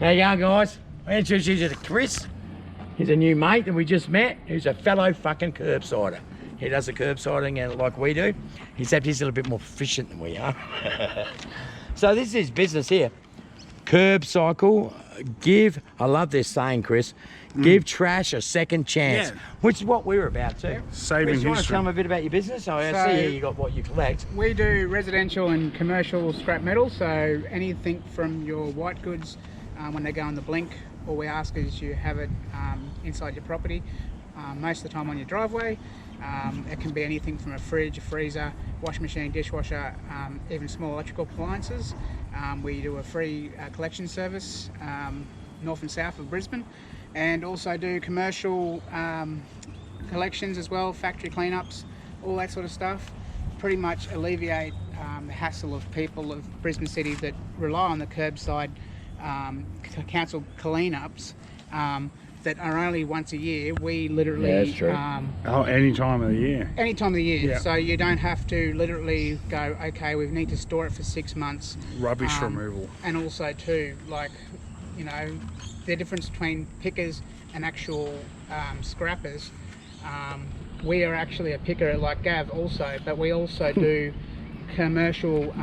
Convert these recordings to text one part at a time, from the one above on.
There you go, guys. I introduce you to Chris. He's a new mate that we just met, who's a fellow fucking curbsider. He does the curbsiding like we do, except he's a little bit more proficient than we are. So this is his business here. Curb cycle, I love this saying, Chris, give trash a second chance, which is what we're about too. Saving Chris, you want to history. tell them a bit about your business? I see here you got what you collect. We do residential and commercial scrap metal, so anything from your white goods when they go on the blink, all we ask is you have it inside your property, most of the time on your driveway. It can be anything from a fridge, a freezer, washing machine, dishwasher, even small electrical appliances. We do a free collection service north and south of Brisbane, and also do commercial collections as well, factory cleanups, all that sort of stuff. Pretty much alleviate the hassle of people of Brisbane City that rely on the curbside council cleanups that are only once a year. We literally that's true. Any time of the year. any time of the year, Yeah. so you don't have to literally go, okay, we need to store it for 6 months. Rubbish removal. And also too, like, you know, the difference between pickers and actual scrappers. We are actually a picker like Gav also, but we also do commercial,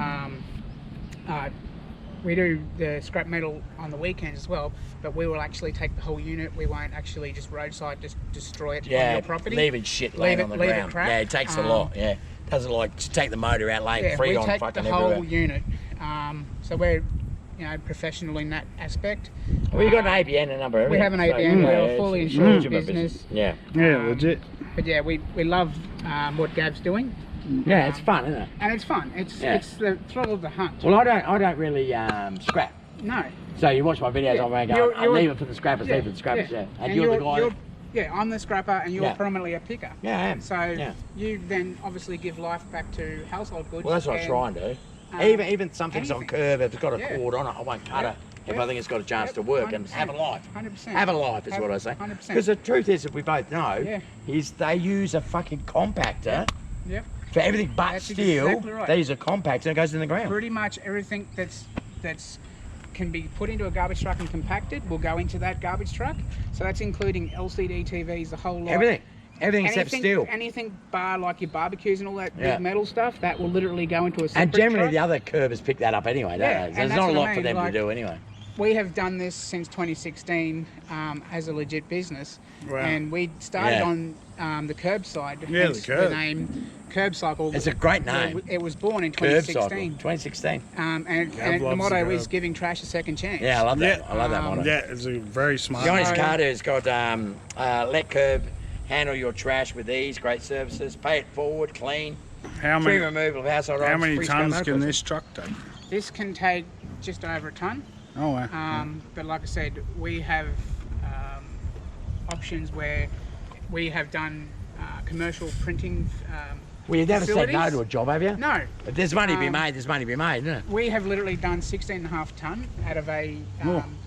we do the scrap metal on the weekends as well, but we will actually take the whole unit. We won't actually just roadside just destroy it on your property. Leaving shit laying on the ground. Yeah, it takes a lot. Yeah, doesn't like to take the motor out, lay it free on fucking we take the whole everywhere. unit. So we're, you know, professional in that aspect. Well, you got an ABN, a number. We have an ABN. We're a fully insured business. Yeah. Yeah, legit. But yeah, we love what Gav's doing. Yeah, it's fun, isn't it? And it's fun. It's the thrill of the hunt. Well, I don't really scrap. No. So you watch my videos, Yeah, I'm going to you're- go, I leave it for the scrappers, Yeah, leave it for the scrappers, yeah. yeah. And you're the guy. Yeah, I'm the scrapper and you're Yeah. predominantly a picker. Yeah, I am. So Yeah. you then obviously give life back to household goods. Well, that's what I and, try and do. Even some things on anything. curb, if it's got a Yeah. cord on it, I won't cut Yeah. it if Yeah. I think it's got a chance Yep, to work and 100%. have a life. 100%. Have a life is what I say. 100%. Because the truth is, if we both know, Yeah. is they use a fucking compactor Yep. for everything but That's steel. exactly right. They use a compactor and it goes in the ground. Pretty much everything that's can be put into a garbage truck and compacted will go into that garbage truck. So that's including LCD TVs, the whole lot. Everything except steel. Anything bar like your barbecues and all that Yeah. big metal stuff, that will literally go into a separate And generally truck. the other curbers pick that up anyway, don't Yeah, they? and There's that's not a what I lot for mean, them like- to do anyway. We have done this since 2016 as a legit business. Wow. And we started Yeah. on the curbside. Yeah, hence the curb. the name Curb Cycle. It's a great name. It was born in Curb cycle. 2016. 2016. And the loves motto the is curb. giving trash a second chance. Yeah, I love that. Yeah. I love that motto. Yeah, it's a very smart. Johnny's So- card has got let curb handle your trash with ease, great services, pay it forward, clean, How free many, removal of household how items, many free tons scrap can metal. this truck take? This can take just over a ton. Oh, wow. But like I said, we have options where we have done commercial printing. Well, you've never said no facilities. to a job, have you? No, If there's money to be made, there's money to be made, isn't it? we have literally done 16.5 ton out of a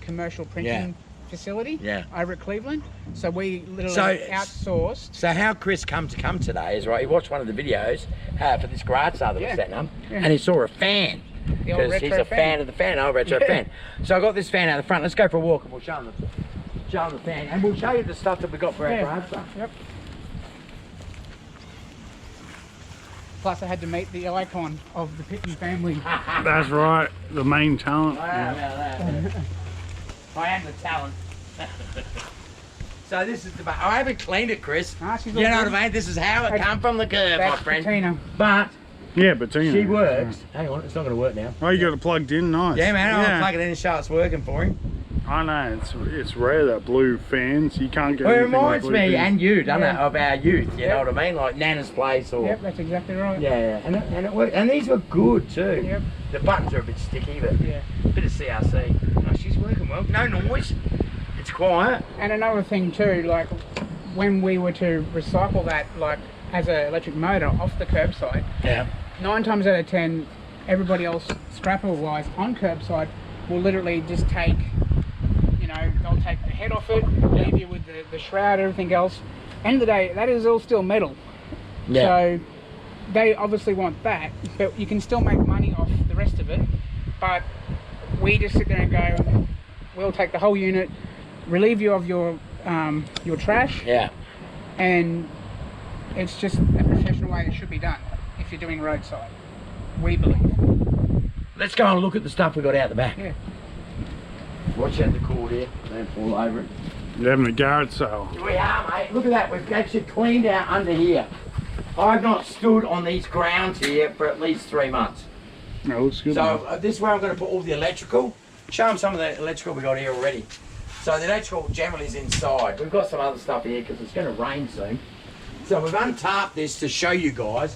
commercial printing facility Yeah. over at Cleveland. So we literally So- outsourced. So how Chris come today is, right, he watched one of the videos for this garage sale that we're Yeah. setting up, Yeah. and he saw a fan. The old Because he's retro a fan fan. of the fan, old retro Yeah. fan. So I got this fan out the front. Let's go for a walk and we'll show him the fan. And we'll show you the stuff that we got for our Yeah. garage sale. Yep. Plus, I had to meet the icon of the Pitman family. That's right, the main talent. I am the talent. So this is the. I haven't cleaned it, Chris. Ah, she's You all know good. what I mean? This is how it come from the curb, my That's friend. Bettina. But Yeah, Bettina. she works. Hang on, it's not going to work now. Oh, you got it plugged in, nice. Yeah, man. I'll plug it in and show it's working for him. I know, it's rare that blue fans, you can't get Well, it anything like reminds blue me, fans. and you, doesn't it, Yeah. of our youth. You Yep. know what I mean? Like Nana's place or. Yep, that's exactly right. Yeah, and it worked. And these were good too. Yep. The buttons are a bit sticky, but Yeah. a bit of CRC. Oh, she's working well. No noise. It's quiet. And another thing too, like when we were to recycle that, like as an electric motor off the curbside, Yeah. 9 times out of 10, everybody else scrapper-wise on curbside will literally just take, you know, they'll take the head off it, leave you with the shroud, everything else. End of the day, that is all still metal. Yeah. So they obviously want that, but you can still make money off the rest of it. But we just sit there and go, we'll take the whole unit, relieve you of your trash, Yeah. and it's just a professional way it should be done if you're doing roadside, we believe. Let's go and look at the stuff we got out the back. Yeah. Watch out the cord here. Don't fall over it. You're having a garage sale. We are, mate. Look at that. We've actually cleaned out under here. I've not stood on these grounds here for at least 3 months. No, looks good. So this is where I'm going to put all the electrical. Show them some of the electrical we got here already. So the electrical generally is inside. We've got some other stuff here because it's going to rain soon. So we've untarped this to show you guys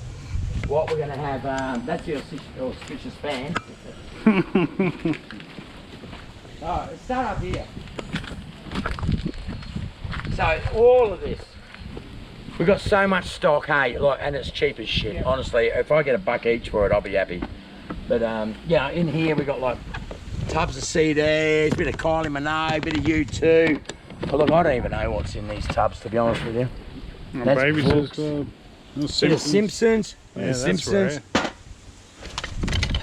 what we're going to have. That's your suspicious fan. Alright, let's start up here. So all of this, we've got so much stock, hey, like, and it's cheap as shit. Yeah. Honestly, if I get a buck each for it, I'll be happy. But yeah, in here we got like tubs of CDs, bit of Kylie Minogue, bit of U2. Oh, look, I don't even know what's in these tubs, to be honest with you. That's Babysitter's Brooks. Club. Bit of Simpsons. Yeah, Bit of that's Simpsons. rare.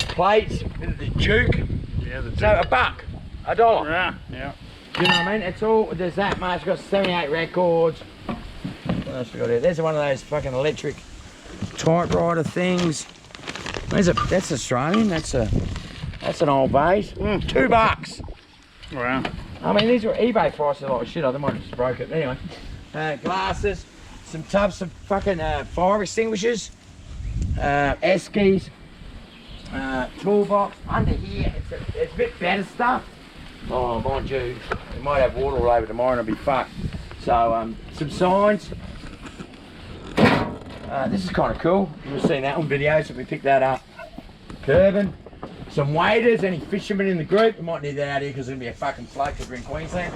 Plates, bit of the Duke. Yeah, the So a buck, $1. Yeah, yeah. Do you know what I mean? It's all, there's that much. We've got 78 records. What else we got here? There's one of those fucking electric typewriter things. That's Australian. That's an old base. $2. Wow. I mean, these were eBay prices like shit. I might have just broke it. Anyway, glasses, some tubs of fucking fire extinguishers, Eskies, toolbox. Under here, it's a bit better stuff. Oh, mind you, we might have water all over tomorrow and it'll be fucked. So, some signs. This is kind of cool. You've seen that on videos, so we picked that up. Curbing. Some waders, any fishermen in the group. We might need that out here because it'll be a fucking float because we're in Queensland.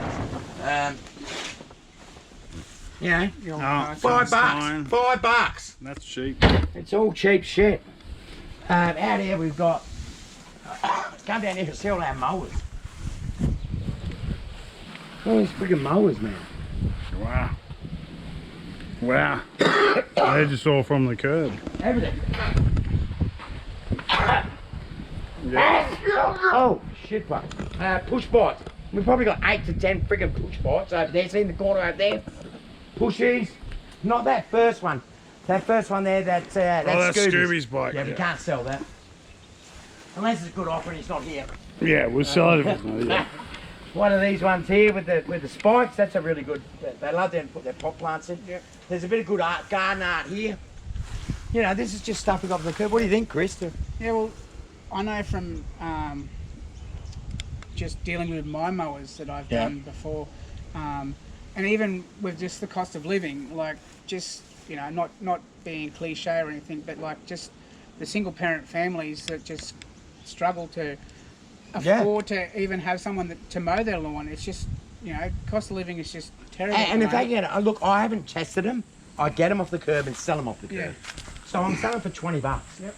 You know, Your, Oh, signs. fine. $5. That's cheap. It's all cheap shit. Out here we've got, come down here to see all our mowers. All these freaking mowers, man. Wow. Wow. They're just all from the curb. Everything. Yeah. Oh, shit, fuck. Push bikes. We've probably got 8 to 10 friggin' push bikes over there. See in the corner over there? Pushies. Not that first one. That first one there, that's that's Scooby's. Scooby's bike. Yeah, we can't sell that. Unless it's a good offer and he's not here. Yeah, we'll sell it if it's not. Yeah. One of these ones here with the spikes, that's a really good, they love them to put their pot plants in. Yep. There's a bit of good art, garden art here. You know, this is just stuff we got from the curb. What do you think, Chris? Yeah, well, I know from just dealing with my mowers that I've Yeah. done before, and even with just the cost of living, like just, you know, not being cliche or anything, but like just the single parent families that just struggle to Yeah. afford to even have someone to mow their lawn. It's just, you know, cost of living is just terrible. And if at the they moment. get, look, I haven't tested them. I get them off the curb and sell them off the curb. Yeah. So I'm selling for $20. Yep.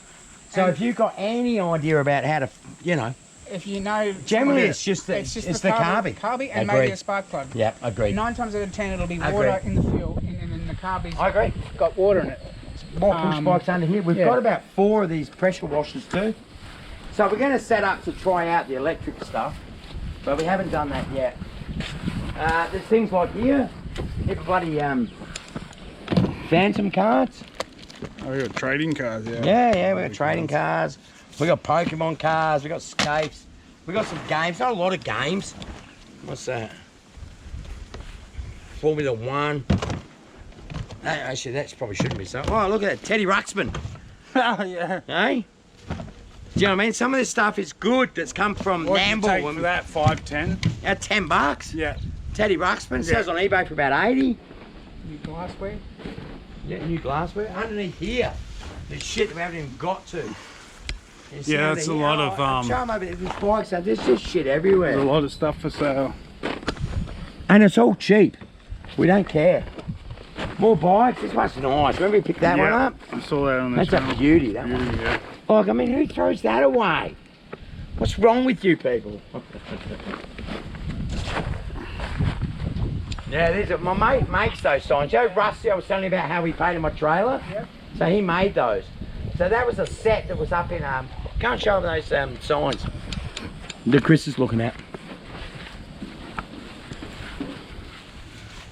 So And- if you've got any idea about how to, you know, If you know, generally yeah, it's just the carby carby. and Agreed. maybe a spark plug. Yeah, agreed. 9 times out of 10 it'll be Agreed. water in the fuel, and then the carby's I agree. got water in it. More push bikes under here. We've yeah. got about 4 of these pressure washers too. So we're going to set up to try out the electric stuff, but we haven't done that yet. There's things like here, bloody Phantom cards. Oh, we got trading cars, yeah. Yeah, we got trading cars. We got Pokemon cards. We got skates. We got some games. Not a lot of games. What's that? Formula One. Actually, that probably shouldn't be so. Oh, look at that, Teddy Ruxpin. Oh, yeah. Hey? Do you know what I mean? Some of this stuff is good that's come from What did you take Namble. for that? 5.10? At $10. Yeah. Teddy Ruxpin Yeah. sells on eBay for about 80. New glassware. Yeah, new glassware. Underneath here, there's shit that we haven't even got to. You see Yeah, under that's a here? lot of, I'll show 'em over there. There's bikes out. There's just shit everywhere. There's a lot of stuff for sale. And it's all cheap. We don't care. More bikes. This one's nice. Remember we picked that one Yeah, up? I saw that on the That's channel. a beauty, that one. Beauty, yeah. Like, I mean, who throws that away? What's wrong with you people? Yeah, these are, my mate makes those signs. You know Rusty, I was telling you about how he painted my trailer? Yep. So he made those. So that was a set that was up in, go and show them those signs that Chris is looking at.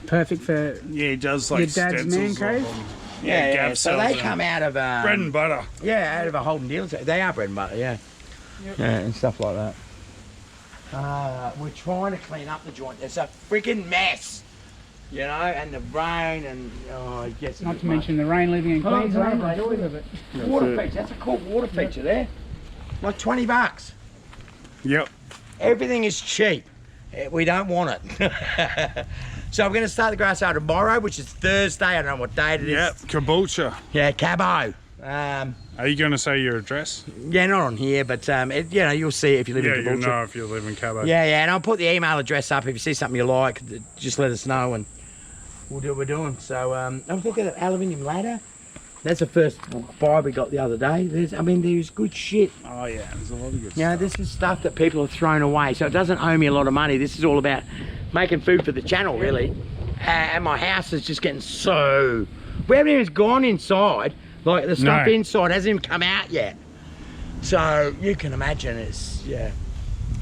perfect for Yeah, he does like your dad's man stencils cave? of them. Yeah, Gav so sells they them. come out of Bread and butter. yeah, out of a Holden deal. They are bread and butter, yeah. Yep. Yeah, and stuff like that. We're trying to clean up the joint. It's a freaking mess, you know, and the rain and it gets. Not to mention the rain living in Oh, Queensland. no, Enjoy of it. water it. feature. That's a cool water feature there. Like $20. Yep. Everything is cheap. We don't want it. So I'm going to start the grass out tomorrow, which is Thursday. I don't know what date it is. Yep. Caboolture. Yeah, Cabo. Are you going to say your address? Yeah, not on here, but you know, you'll see it if you live Yeah, in you Caboolture. know if you live in Cabo. Yeah, and I'll put the email address up. If you see something you like, just let us know and we'll do what we're doing. So have a look at that aluminium ladder. That's the first buy we got the other day. There's good shit. Oh yeah, there's a lot of good You know, stuff. this is stuff that people have thrown away, so it doesn't owe me a lot of money. This is all about making food for the channel, really. And my house is just getting so... We haven't even gone inside. Like, the stuff No. inside hasn't even come out yet. So, you can imagine it's, yeah.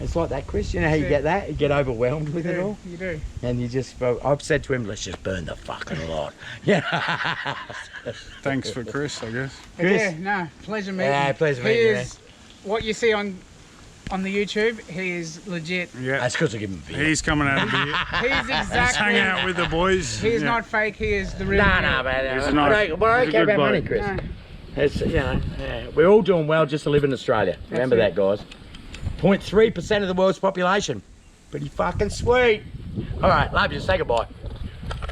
It's like that, Chris. You know how you get that? You get overwhelmed with it all. You do. And you just... I've said to him, let's just burn the fucking lot. Yeah. Thanks for Chris, I guess. But Chris? yeah, no, pleasure meeting. Yeah, pleasure He meeting you, is what you see on the YouTube. He is legit. Yeah. That's because I give him a beer. He's coming out of here. He's Let's exactly. hang out with the boys. He is Yeah. not fake. He is the real. No, deal. no, man. He's I nice. don't, well, I don't He's a care good about money, bloke. Chris. No. It's, you know, yeah. We're all doing well just to live in Australia. Remember that, it. guys. 0.3% of the world's population. Pretty fucking sweet. All right, love you. Say goodbye.